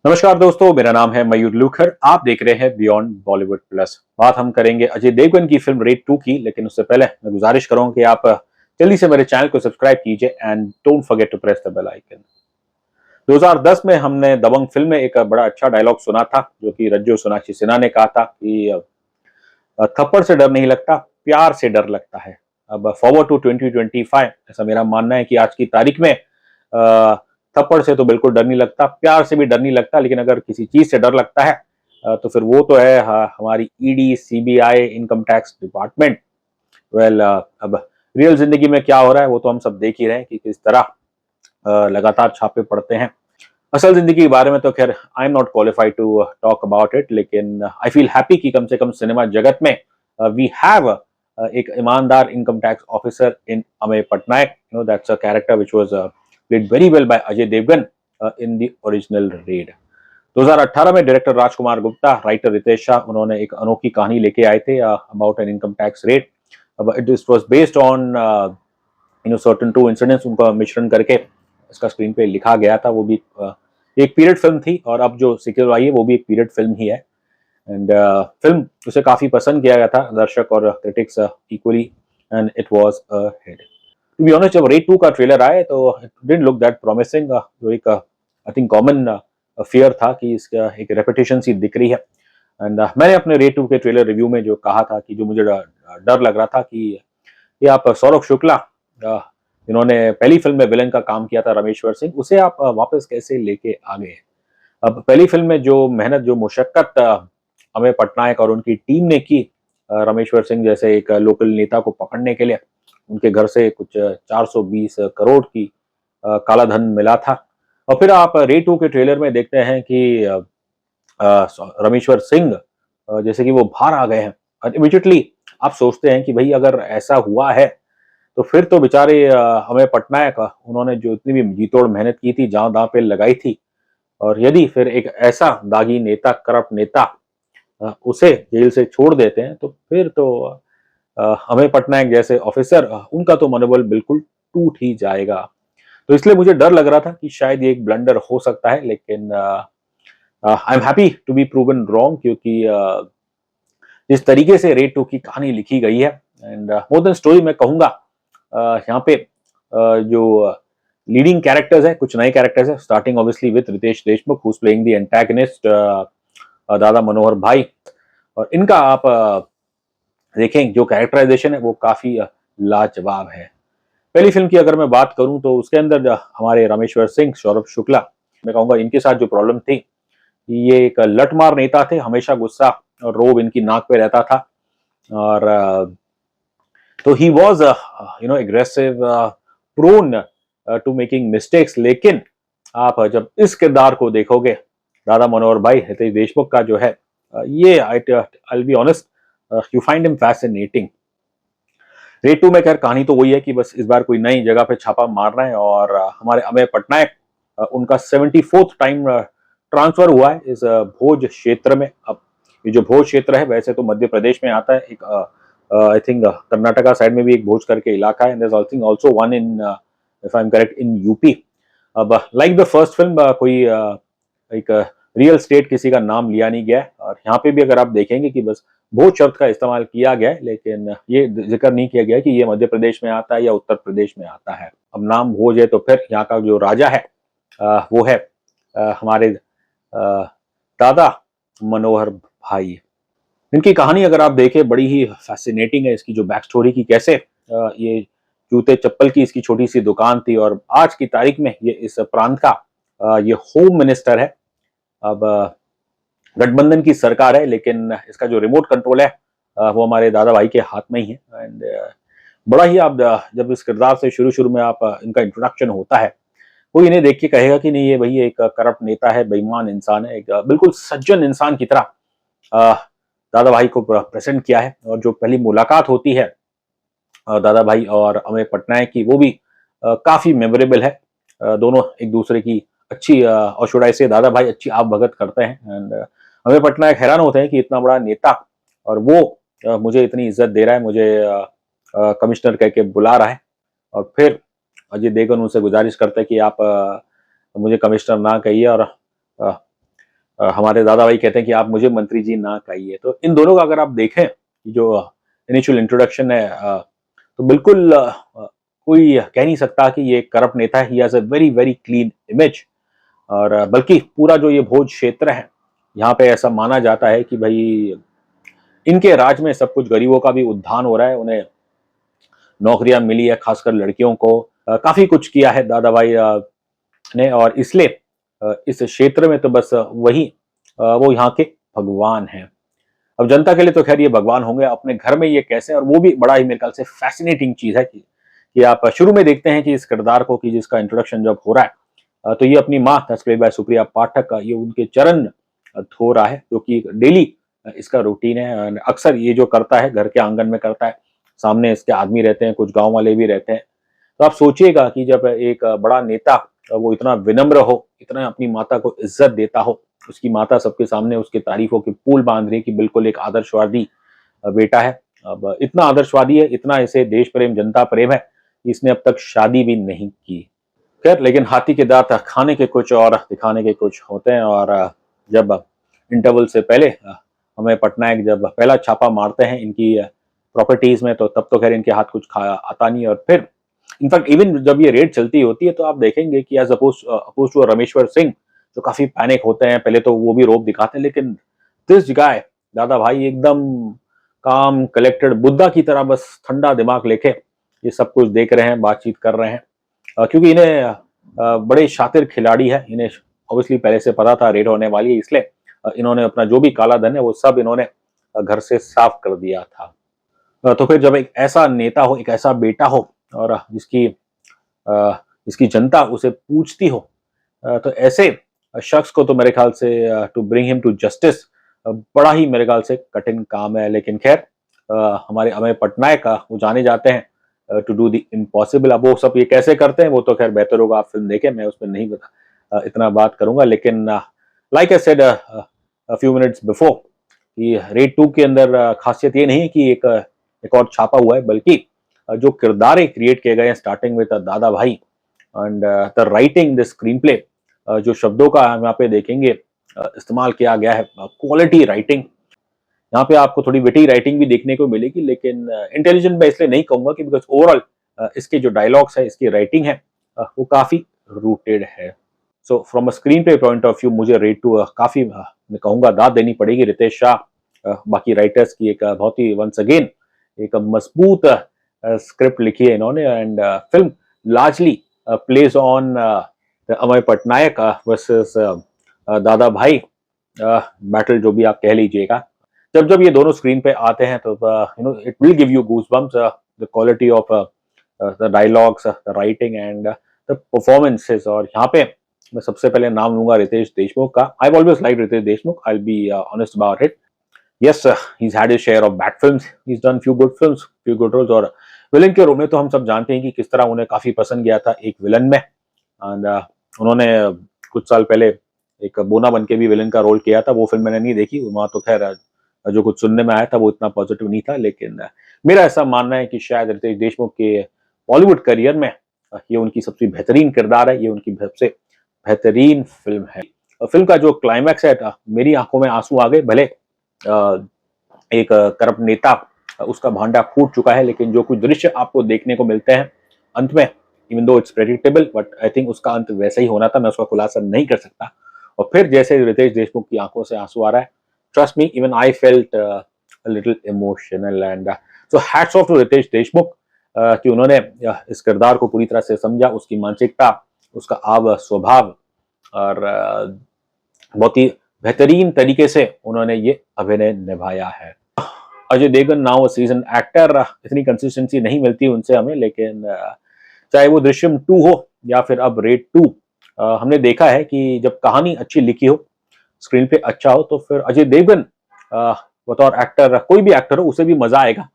नमस्कार दोस्तों, मेरा नाम है मयूर लूखर। आप देख रहे हैं बियॉन्ड बॉलीवुड प्लस। बात हम करेंगे अजय देवगन की फिल्म रेड 2 की, लेकिन उससे पहले मैं गुजारिश करूंगा कि आप जल्दी से मेरे चैनल को सब्सक्राइब कीजिए and don't forget to press the bell icon. 2010 में हमने दबंग फिल्म में एक बड़ा अच्छा डायलॉग सुना था, जो कि रज्जू सोनाक्षी सिन्हा ने कहा था कि थप्पड़ से डर नहीं लगता, प्यार से डर लगता है। अब फॉरवर्ड टू 2025, ऐसा मेरा मानना है कि आज की तारीख में थप्पड़ से तो बिल्कुल डर नहीं लगता, प्यार से भी डर नहीं लगता, लेकिन अगर किसी चीज से डर लगता है तो फिर वो तो है हमारी ED, CBI, income tax department. Well, अब रियल जिंदगी में क्या हो रहा है वो तो हम सब देख ही रहे हैं कि किस तरह लगातार छापे पड़ते हैं। असल जिंदगी के बारे में तो खैर I am not qualified to talk about it, लेकिन आई फील हैप्पी कि कम से कम सिनेमा जगत में वी हैव एक ईमानदार income tax officer in Amay Patnaik. That's a character which was played very well by Ajay Devgn in the original Raid। 2018 में director Rajkumar Gupta, writer Ritesh Shah, उन्होंने एक अनोखी कहानी लेके आए थे about an income tax raid. अब it was based on certain true incidents, उनका मिश्रण करके इसका स्क्रीन पे लिखा गया था। वो भी एक पीरियड फिल्म थी, और अब जो सीक्वल आई है वो भी एक पीरियड फिल्म ही है। एंड फिल्म उसे काफी पसंद किया गया था, दर्शक और critics equally, and it was a hit. To be honest, जब रेड 2 का ट्रेलर आए तो it didn't look that promising. जो एक आई थिंक कॉमन फियर था कि इसका एक रेपुटेशन सी दिख रही है। एंड मैंने अपने रेड 2 के ट्रेलर रिव्यू में जो कहा था कि जो मुझे डर लग रहा था कि ये आप सौरभ शुक्ला, जिन्होंने पहली फिल्म में विलन का काम किया था, रमेश्वर सिंह, उसे आप वापस कैसे लेके आ गए। अब पहली फिल्म में जो मेहनत, जो मुशक्कत अमेय पटनायक और उनकी टीम ने की रमेश्वर सिंह जैसे एक लोकल नेता को पकड़ने के लिए, उनके घर से कुछ 420 करोड़ की काला धन मिला था। और फिर आप रेड 2 के ट्रेलर में देखते हैं कि रमेश्वर सिंह जैसे कि वो बाहर आ गए हैं, और इमीडिएटली आप सोचते हैं कि भाई अगर ऐसा हुआ है तो फिर तो बेचारे अमेय पटनायक, उन्होंने जो इतनी भी जी तोड़ मेहनत की थी, जान दांव पे लगाई थी, और यदि फिर एक ऐसा दागी नेता, करप्ट नेता उसे जेल से छोड़ देते हैं तो फिर तो अमेय पटनायक जैसे ऑफिसर, उनका तो मनोबल बिल्कुल टूट ही जाएगा। तो इसलिए मुझे डर लग रहा था कि शायद ये एक ब्लंडर हो सकता है, लेकिन I am happy to be proven wrong, क्योंकि जिस तरीके से रेड 2 की कहानी लिखी गई है, एंड मोर देन स्टोरी मैं कहूंगा, यहाँ पे जो लीडिंग कैरेक्टर्स है, कुछ नए कैरेक्टर्स है, starting obviously with Ritesh Deshmukh, who is playing the antagonist, Dada Manohar भाई। और इनका आप देखें जो कैरेक्टराइजेशन है वो काफी लाजवाब है। पहली फिल्म की अगर मैं बात करूं तो उसके अंदर हमारे रामेश्वर सिंह, सौरभ शुक्ला, मैं कहूंगा इनके साथ जो प्रॉब्लम थी, ये एक लठमार नेता थे, हमेशा गुस्सा और रोब इनकी नाक पे रहता था। और तो he was aggressive, prone to making mistakes. लेकिन आप जब इस किरदार को देखोगे, दादा मनोहर भाई हितेश देशमुख का जो है, ये I be honest, you find him fascinating. Raid 2 में खैर कहानी तो वही है कि बस इस बार कोई नई जगह पे छापा मारना है, और हमारे अमेय पटनायक, उनका 74th टाइम ट्रांसफर हुआ है इस भोज क्षेत्र में। अब ये जो भोज क्षेत्र है वैसे तो मध्य प्रदेश में आता है, एक आई थिंक कर्नाटका साइड में भी एक भोज करके इलाका है, there is also one in, if I am correct, in UP. अब लाइक द फर्स्ट फिल्म, कोई एक रियल स्टेट किसी का नाम लिया नहीं गया है, और यहाँ पे भी अगर आप देखेंगे कि बस भोज शब्द का इस्तेमाल किया गया है, लेकिन ये जिक्र नहीं किया गया कि ये मध्य प्रदेश में आता है या उत्तर प्रदेश में आता है। अब नाम भोज है तो फिर यहाँ का जो राजा है वो है हमारे दादा मनोहर भाई। इनकी कहानी अगर आप देखें बड़ी ही फैसिनेटिंग है, इसकी जो बैक स्टोरी की, कैसे ये जूते चप्पल की इसकी छोटी सी दुकान थी, और आज की तारीख में ये इस प्रांत का ये होम मिनिस्टर है। अब गठबंधन की सरकार है, लेकिन इसका जो रिमोट कंट्रोल है वो हमारे दादा भाई के हाथ में ही है। एंड बड़ा ही आप जब इस किरदार से शुरू शुरू में आप इनका इंट्रोडक्शन होता है, कोई इन्हें देख के कहेगा कि नहीं, ये भाई एक करप्ट नेता है, बेईमान इंसान है, एक बिल्कुल सज्जन इंसान की तरह दादा भाई को प्रेजेंट किया है। और जो पहली मुलाकात होती है दादा भाई और अमेय पटनायक की, वो भी काफी मेमोरेबल है। दोनों एक दूसरे की अच्छी, और शुड आई से दादा भाई अच्छी आप भगत करते हैं। एंड अमेय पटनायक हैरान होते हैं कि इतना बड़ा नेता, और वो मुझे इतनी इज्जत दे रहा है, मुझे कमिश्नर कह के बुला रहा है। और फिर अजय देवगन उनसे गुजारिश करते हैं कि आप मुझे कमिश्नर ना कहिए, और हमारे दादा भाई कहते हैं कि आप मुझे मंत्री जी ना कहिए। तो इन दोनों का अगर आप देखें जो इनिशियल इंट्रोडक्शन है, तो बिल्कुल कोई कह नहीं सकता कि ये करप्ट नेता है। He has a very very clean image. और बल्कि पूरा जो ये भोज क्षेत्र है, यहाँ पे ऐसा माना जाता है कि भाई इनके राज में सब कुछ गरीबों का भी उत्थान हो रहा है, उन्हें नौकरियां मिली है, खासकर लड़कियों को। काफी कुछ किया है दादा भाई ने, और इसलिए इस क्षेत्र में तो बस वही वो यहाँ के भगवान हैं। अब जनता के लिए तो खैर ये भगवान होंगे, अपने घर में ये कैसे, और वो भी बड़ा ही मेरे ख्याल से फैसिनेटिंग चीज है कि आप शुरू में देखते हैं कि इस किरदार को, कि जिसका इंट्रोडक्शन जब हो रहा है, तो ये अपनी माँ तस्वीर बाय सुप्रिया पाठक का ये उनके चरण धो रहा है, जो कि डेली इसका रूटीन है। अक्सर ये जो करता है घर के आंगन में करता है, सामने इसके आदमी रहते हैं, कुछ गांव वाले भी रहते हैं। तो आप सोचिएगा कि जब एक बड़ा नेता वो इतना विनम्र हो, इतना अपनी माता को इज्जत देता हो, उसकी माता सबके सामने उसके तारीफों के पुल बांध रही है कि बिल्कुल एक आदर्शवादी बेटा है। अब इतना आदर्शवादी है, इतना इसे देश प्रेम जनता प्रेम है, इसने अब तक शादी भी नहीं की। खैर, लेकिन हाथी के दांत खाने के कुछ और दिखाने के कुछ होते हैं। और जब इंटरवल से पहले हमें पटनायक जब पहला छापा मारते हैं इनकी प्रॉपर्टीज में, तो तब तो खैर इनके हाथ कुछ आता नहीं। और फिर इनफैक्ट इवन जब ये रेड चलती होती है, तो आप देखेंगे कि as oppose to Rameshwar Singh जो काफी पैनिक होते हैं, पहले तो वो भी रोब दिखाते हैं, लेकिन दिस गाय दादा भाई एकदम काम कलेक्टेड बुद्धा की तरह, बस ठंडा दिमाग लेके ये सब कुछ देख रहे हैं, बातचीत कर रहे हैं। क्योंकि इन्हें बड़े शातिर खिलाड़ी है, इन्हें ऑब्वियसली पहले से पता था रेड होने वाली है, इसलिए इन्होंने अपना जो भी काला धन है वो सब इन्होंने घर से साफ कर दिया था। तो फिर जब एक ऐसा नेता हो, एक ऐसा बेटा हो, और जिसकी जनता उसे पूछती हो, तो ऐसे शख्स को तो मेरे ख्याल से to bring him to justice बड़ा ही मेरे ख्याल से कठिन काम है। लेकिन खैर हमारे अमेय पटनायक वो जाने जाते हैं टू डू द इम्पॉसिबल। अब वो सब ये कैसे करते हैं वो तो खैर बेहतर होगा आप फिल्म देखें, मैं उस पर नहीं इतना बात करूंगा। लेकिन like I said few minutes before, कि रेड 2 के अंदर खासियत ये नहीं है कि एक और छापा हुआ है, बल्कि जो किरदार क्रिएट किए गए हैं स्टार्टिंग विद दादा भाई and the writing, the screen play, जो शब्दों का हम यहाँ पे देखेंगे इस्तेमाल किया गया है, क्वालिटी राइटिंग। यहाँ पे आपको थोड़ी विटी राइटिंग भी देखने को मिलेगी, लेकिन इंटेलिजेंट मैं इसलिए नहीं कहूंगा कि बिकॉज ओवरऑल इसके जो डायलॉग्स है, इसकी राइटिंग है, वो काफी रूटेड है। So from a screen play point of view मुझे रेड 2 काफी मैं कहूंगा दाद देनी पड़ेगी रितेश शाह बाकी राइटर्स की। एक बहुत ही वंस अगेन एक मजबूत स्क्रिप्ट लिखी है इन्होंने, and film largely plays on Amay Patnaik versus Dada Bhai battle, जो भी आप कह लीजिएगा। जब जब ये दोनों स्क्रीन पे आते हैं तो you know it will give you goose bumps, the quality of the dialogues, the writing and the performances. और यहाँ पे मैं सबसे पहले नाम लूंगा रितेश देशमुख का। I always like Ritesh Deshmukh, I will be honest about it. Yes, he's had his share of bad films. He's done few good films, few good roles। और विलन के रोल में तो हम सब जानते हैं कि किस तरह उन्हें काफी पसंद गया था एक विलन में। एंड उन्होंने कुछ साल पहले एक बोना बन के भी विलन का रोल किया था, वो फिल्म मैंने नहीं देखी। वहां तो खैर जो कुछ सुनने में आया था वो इतना पॉजिटिव नहीं था। लेकिन मेरा ऐसा मानना है कि शायद रितेश देशमुख के बॉलीवुड करियर में ये उनकी सबसे बेहतरीन किरदार है, ये उनकी सबसे बेहतरीन फिल्म है। फिल्म का जो क्लाइमैक्स है, मेरी आंखों में आंसू आ गए। भले एक करप्ट नेता उसका भांडा फूट चुका है, लेकिन जो कुछ दृश्य आपको देखने को मिलते हैं अंत में, even though it's predictable, but I think उसका अंत वैसा ही होना था, मैं उसका खुलासा नहीं कर सकता। और फिर जैसे रितेश देशमुख की आंखों से आंसू आ रहा है, trust me, even I felt little emotional. And so hats off to Ritesh Deshmukh कि उन्होंने इस किरदार को पूरी तरह से समझा, उसकी मानसिकता, उसका आव स्वभाव, और बहुत ही बेहतरीन तरीके से उन्होंने ये अभिनय निभाया है। Ajay Devgn now seasoned actor, इतनी कंसिस्टेंसी नहीं मिलती उनसे हमें, लेकिन चाहे वो दृश्यम 2 हो या फिर अब रेड 2, हमने देखा है कि जब कहानी अच्छी लिखी हो, स्क्रीन पे अच्छा हो, तो फिर अजय देवगन बतौर एक्टर, कोई भी एक्टर हो, उसे भी मजा आएगा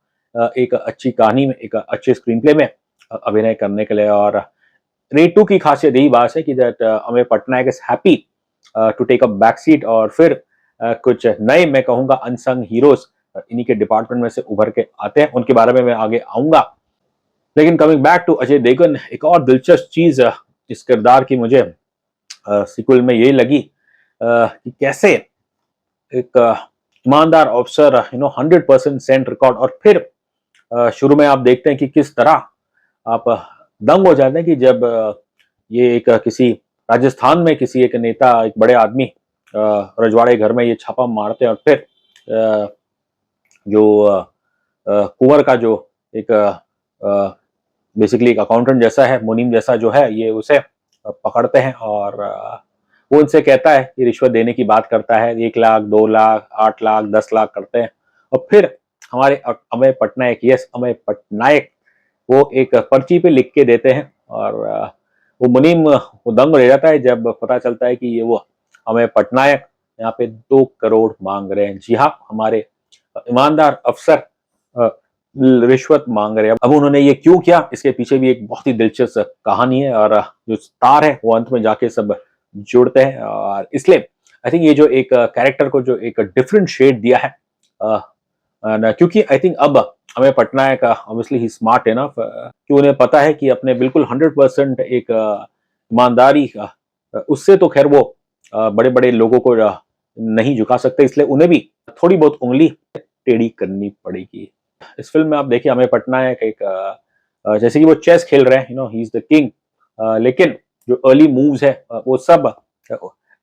एक अच्छी कहानी में, एक अच्छे स्क्रीन प्ले में अभिनय करने के लिए। और रेड 2 की खासियत यही बात है कि that Amay Patnaik is happy to take a back seat, और फिर कुछ नए, मैं कहूंगा अनसंग हीरोज इन्हीं के डिपार्टमेंट में से उभर के आते हैं, उनके बारे में मैं आगे आऊंगा। लेकिन coming back to Ajay Devgn, एक और दिलचस्प चीज इस किरदार की मुझे सीक्वल में यही लगी कि कैसे एक ईमानदार अफसर 100% सेंट रिकॉर्ड, और फिर शुरू में आप देखते हैं कि किस तरह आप दंग हो जाते हैं कि जब ये एक किसी राजस्थान में किसी एक नेता, एक बड़े आदमी रजवाड़े घर में ये छापा मारते हैं, और फिर जो कुंवर का जो एक बेसिकली एक अकाउंटेंट जैसा है, मुनीम जैसा जो है, ये उसे पकड़ते हैं और वो उनसे कहता है कि रिश्वत देने की बात करता है, 1 लाख, 2 लाख, 8 लाख, 10 लाख करते हैं। और फिर हमारे अमय पटनायक, यस अमय पटनायक, वो एक पर्ची पे लिख के देते हैं, और वो मुनीम वो दंग रह जाता है जब पता चलता है कि ये वो अमय पटनायक यहाँ पे 2 करोड़ मांग रहे हैं। जी हाँ, हमारे ईमानदार अफसर रिश्वत मांग रहे हैं। अब उन्होंने ये क्यों किया, इसके पीछे भी एक बहुत ही दिलचस्प कहानी है, और जो तार है वो अंत में जाके सब जुड़ते हैं, और इसलिए आई थिंक ये जो एक कैरेक्टर को जो एक डिफरेंट शेड दिया है, क्योंकि आई थिंक अब हमें पटनायक ऑब्वियसली ही स्मार्ट इनफ कि उन्हें पता है कि अपने बिल्कुल 100% एक ईमानदारी उससे तो खैर वो बड़े बड़े लोगों को नहीं झुका सकते, इसलिए उन्हें भी थोड़ी बहुत उंगली टेढ़ी करनी पड़ेगी। इस फिल्म में आप देखिए हमें पटनायक एक जैसे कि वो चेस खेल रहे हैं, ही इज द किंग, लेकिन जो अर्ली मूव्स है वो सब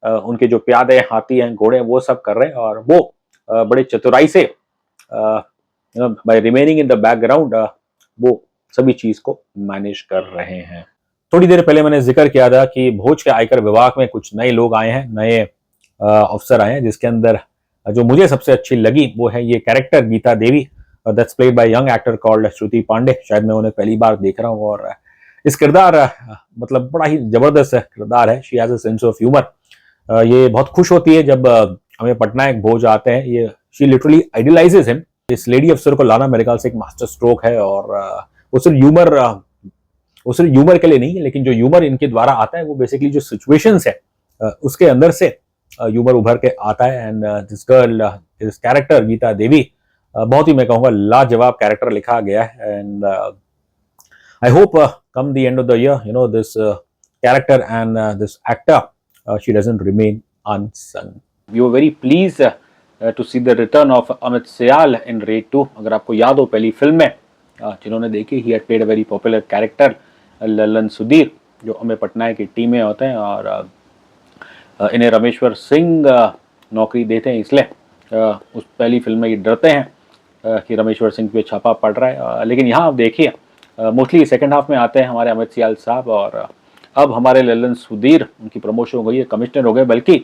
उनके जो प्यादे, हाथी हैं, घोड़े हैं, वो सब कर रहे हैं, और वो बड़े चतुराई से by remaining in the background वो सभी चीज को मैनेज कर रहे हैं। थोड़ी देर पहले मैंने जिक्र किया था कि भोज के आयकर विभाग में कुछ नए लोग आए हैं, नए अफसर आए हैं, जिसके अंदर जो मुझे सबसे अच्छी लगी वो है ये character Geeta Devi, that's played by young actor called Shruti Pandey. शायद मैं उन्हें पहली बार देख रहा हूँ, और इस किरदार मतलब बड़ा ही जबरदस्त किरदार है। She has a sense of humour. ये बहुत खुश होती है जब हमें पटनायक भोज आते हैं। ये शी लिटरली आइडियलाइजेस हिम। इस लेडी अफसर को लाना मेरे ख्याल से एक मास्टर स्ट्रोक है, और वो सिर्फ ह्यूमर के लिए नहीं है, लेकिन जो ह्यूमर इनके द्वारा आता है वो बेसिकली जो सिचुएशंस है उसके अंदर से ह्यूमर उभर के आता है। And this girl, this character Geeta Devi, बहुत ही मैं कहूँगा लाजवाब कैरेक्टर लिखा गया है। And I hope come the end of the year this character and this actor she doesn't remain unsung. We were very pleased to see the return of Amit Sial in raid 2। अगर आपको याद हो पहली फिल्म में जिन्होंने देखी, he had played a very popular character Lalan Sudhir, जो अमय पटनायक की टीम में होते हैं, और इन्हें रमेश्वर सिंह नौकरी देते हैं, इसलिए उस पहली फिल्म में ये डरते हैं कि रमेश्वर सिंह पे छापा पड़ रहा है। लेकिन यहाँ आप देखिए मोस्टली सेकंड हाफ में आते हैं हमारे अमित सियाल साहब, और अब हमारे ललन सुधीर, उनकी प्रमोशन हो गई है, कमिश्नर हो गए, बल्कि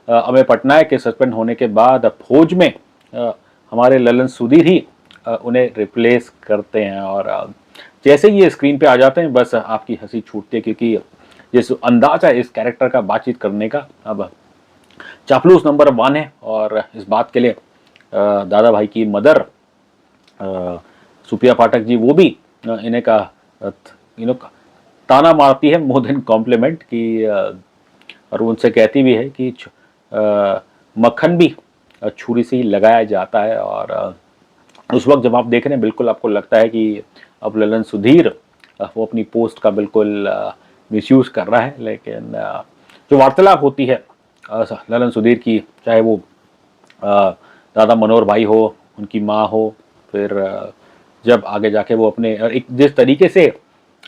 अमय पटनायक के सस्पेंड होने के बाद फौज में हमारे ललन सुधीर ही उन्हें रिप्लेस करते हैं। और जैसे ही ये स्क्रीन पे आ जाते हैं बस आपकी हंसी छूटती है, क्योंकि जिस अंदाज है इस कैरेक्टर का बातचीत करने का, अब चापलूस नंबर 1 है, और इस बात के लिए दादा भाई की मदर सुप्रिया पाठक जी, वो भी इन्हें का ताना मारती है मोर देन कॉम्प्लीमेंट की, और उनसे कहती भी है कि मक्खन भी छुरी से ही लगाया जाता है। और उस वक्त जब आप देख रहे हैं बिल्कुल आपको लगता है कि अब ललन सुधीर वो अपनी पोस्ट का बिल्कुल मिसयूज कर रहा है, लेकिन जो वार्तालाप होती है ललन सुधीर की, चाहे वो दादा मनोहर भाई हो, उनकी माँ हो, फिर जब आगे जाके वो अपने एक जिस तरीके से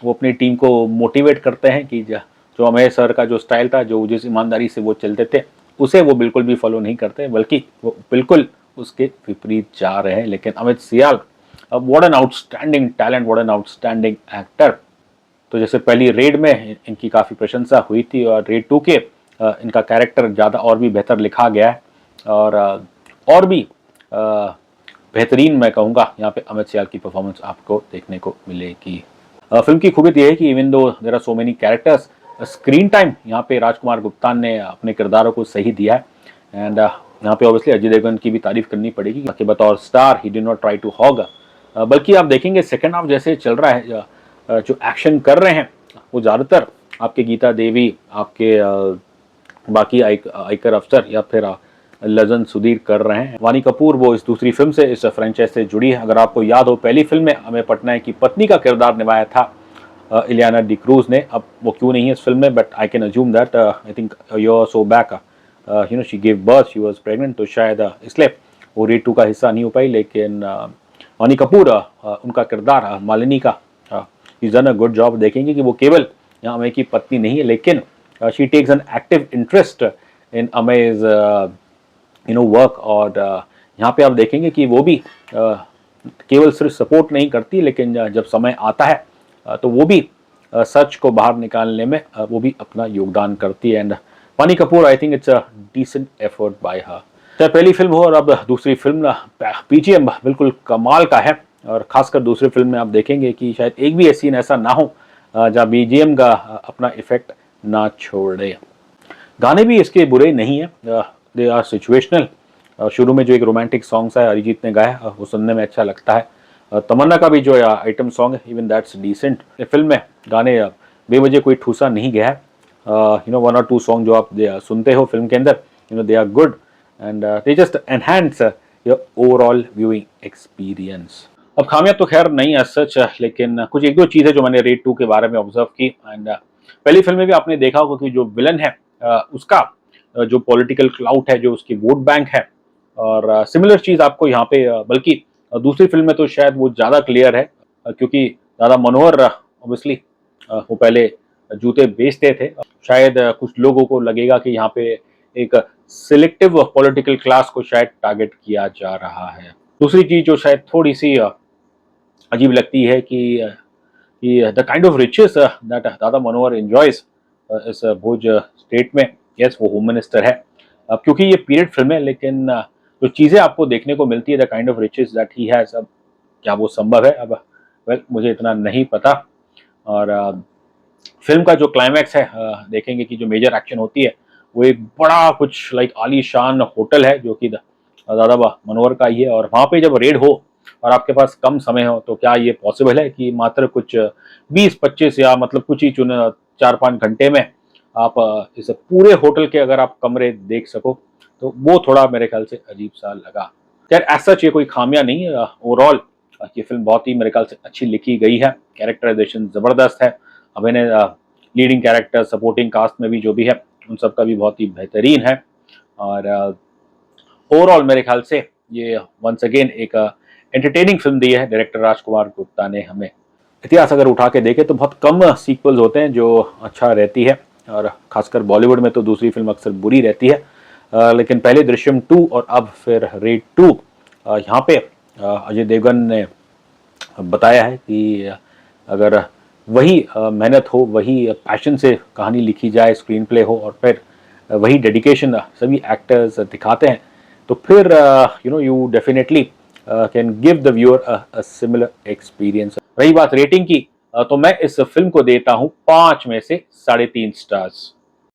वो अपनी टीम को मोटिवेट करते हैं कि जो अमेय सर का जो स्टाइल था, जो जिस ईमानदारी से वो चलते थे, उसे वो बिल्कुल भी फॉलो नहीं करते, बल्कि वो बिल्कुल उसके विपरीत जा रहे हैं। लेकिन Amit Sial, what an outstanding talent, what an outstanding actor. तो जैसे पहली रेड में इनकी काफ़ी प्रशंसा हुई थी, और रेड 2 के इनका कैरेक्टर ज़्यादा और भी बेहतर लिखा गया है, और भी बेहतरीन मैं कहूँगा यहाँ पे अमित सियाल की परफॉर्मेंस आपको देखने को मिलेगी। फिल्म की खूबियत यह है कि even though there are so many characters, screen time यहाँ पे राजकुमार गुप्ता ने अपने किरदारों को सही दिया है। एंड यहाँ पे ऑब्वियसली अजय देवगन की भी तारीफ करनी पड़ेगी कि बतौर स्टार ही did not try to hog, बल्कि आप देखेंगे सेकेंड हाफ जैसे चल रहा है, जो एक्शन कर रहे हैं वो ज़्यादातर आपके गीता देवी, आपके बाकी आयकर अफसर या फिर ललन सुधीर कर रहे हैं। वानी कपूर वो इस दूसरी फिल्म से, इस फ्रेंचाइज से जुड़ी है। अगर आपको याद हो पहली फिल्म में अमय पटनायक की पत्नी का किरदार निभाया था इलियाना डी क्रूज ने, अब वो क्यों नहीं है इस फिल्म में, but I can assume that I think year so back she give birth, she was pregnant, तो शायद इसलिए वो रेड 2 का हिस्सा नहीं हो पाई। लेकिन वानी कपूर उनका किरदार मालिनी का is done a good job. देखेंगे कि वो केवल अमय की पत्नी नहीं है, लेकिन she takes an active interest in Amay's work. और यहाँ पे आप देखेंगे कि वो भी केवल सिर्फ सपोर्ट नहीं करती, लेकिन जब समय आता है तो वो भी सच को बाहर निकालने में वो भी अपना योगदान करती है। And Vaani Kapoor, I think it's a decent effort by her. चाहे पहली फिल्म हो और अब दूसरी फिल्म, पीजीएम बिल्कुल कमाल का है। और खासकर दूसरी फिल्म में आप देखेंगे कि शायद एक भी सीन ऐसा ना हो जहाँ बीजीएम का अपना इफेक्ट ना छोड़े। गाने भी इसके बुरे नहीं है, दे आर सिचुएशनल। शुरू में जो एक रोमांटिक सॉन्ग है अरिजीत ने गाया, वो सुनने में अच्छा लगता है। तमन्ना का भी जो आइटम सॉन्ग है, इवन दैट्स डिसेंट। फिल्म में गाने बेवजह कोई ठूसा नहीं गया है। 1 और 2 सॉन्ग जो आप सुनते हो फिल्म के अंदर, they are good and they just enhance your overall viewing experience. अब खामियां तो खैर नहीं है सच, लेकिन कुछ एक दो चीज़ें जो मैंने रेड 2 के बारे में ऑब्जर्व की। एंड पहली फिल्म में भी आपने देखा होगा कि जो विलन है उसका जो पॉलिटिकल क्लाउट है, जो उसकी वोट बैंक है, और सिमिलर चीज़ आपको यहाँ पे बल्कि दूसरी फिल्म में तो शायद वो ज़्यादा क्लियर है, क्योंकि दादा मनोहर ऑब्वियसली वो पहले जूते बेचते थे। शायद कुछ लोगों को लगेगा कि यहाँ पे एक सिलेक्टिव पॉलिटिकल क्लास को शायद टारगेट किया जा रहा है। दूसरी चीज़ जो शायद थोड़ी सी अजीब लगती है कि the kind of riches that Dada Manohar enjoys इस भोज स्टेट में, यस वो होम मिनिस्टर है। अब क्योंकि ये पीरियड फिल्म है, लेकिन जो चीज़ें आपको देखने को मिलती है, the kind of riches that he has, अब क्या वो संभव है? अब वेल मुझे इतना नहीं पता। और फिल्म का जो क्लाइमैक्स है, देखेंगे कि जो मेजर एक्शन होती है वो एक बड़ा कुछ लाइक आलीशान होटल है, जो कि दादा मनोहर का ही है। और वहाँ पे जब रेड हो और आपके पास कम समय हो, तो क्या ये पॉसिबल है कि मात्र कुछ 20-25 या मतलब कुछ ही 4-5 घंटे में आप इस पूरे होटल के अगर आप कमरे देख सको? तो वो थोड़ा मेरे ख्याल से अजीब सा लगा। खैर एज सच ये कोई खामियां नहीं है। ओवरऑल ये फिल्म बहुत ही मेरे ख्याल से अच्छी लिखी गई है, कैरेक्टराइजेशन ज़बरदस्त है, अभिनय लीडिंग कैरेक्टर, सपोर्टिंग कास्ट में भी जो भी है उन सब का भी बहुत ही बेहतरीन है। और ओवरऑल मेरे ख्याल से ये वंस अगेन एक एंटरटेनिंग फिल्म दी है डायरेक्टर राजकुमार गुप्ता ने हमें। इतिहास अगर उठा के देखें तो बहुत कम सीक्वल्स होते हैं जो अच्छा रहती है, और खासकर बॉलीवुड में तो दूसरी फिल्म अक्सर बुरी रहती है। लेकिन पहले दृश्यम 2 और अब फिर रेड 2, यहाँ पे अजय देवगन ने बताया है कि अगर वही मेहनत हो, वही पैशन से कहानी लिखी जाए, स्क्रीन प्ले हो, और फिर वही डेडिकेशन सभी एक्टर्स दिखाते हैं, तो फिर you definitely can give the viewer a similar experience. रही बात रेटिंग की, तो मैं इस फिल्म को देता हूँ 5 में से 3.5 स्टार्स।